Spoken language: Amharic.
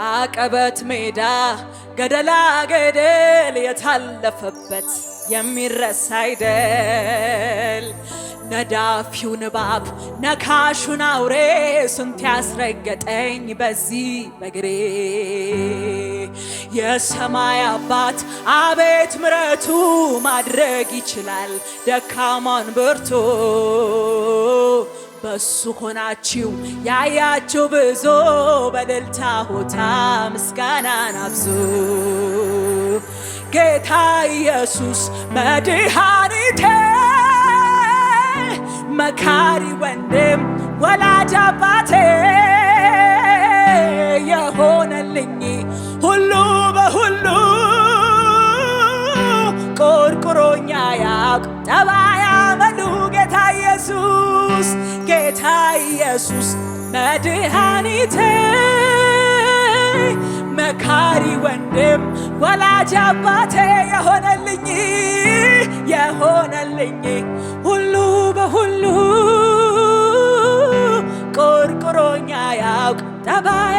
አቀበት ሜዳ ገደላ ገደል የታለፈበት የሚረሳ አይደል ነዳፊውን እባብ ነካሹን አውሬ ስንት ያስረገጠኝ በዚህ በግሬ የሰማይ አባት አቤት ምሕረቱ ማድረግ ይችላል ደካማን ብርቱ በሱ ሆናችሁ ያያችሁ ብዙ በእልልታ ሆታ ምስጋናን አብዙ ጌታ ኢየሱስ መድኃኒቴ መካሪ ወንድም ወላጅ አባቴ የሆነልኝ ሁሉ በሁሉ ቆርቁሮኛ ያውቅ ጠባይ አመሉ ጌታ ኢየሱስ መድኃኒቴ መካሪ ወንድም ወላጅ አባቴ የሆነልኝ ሁሉ በሁሉ ቆርቁሮኛ ያውቅ ጠባይ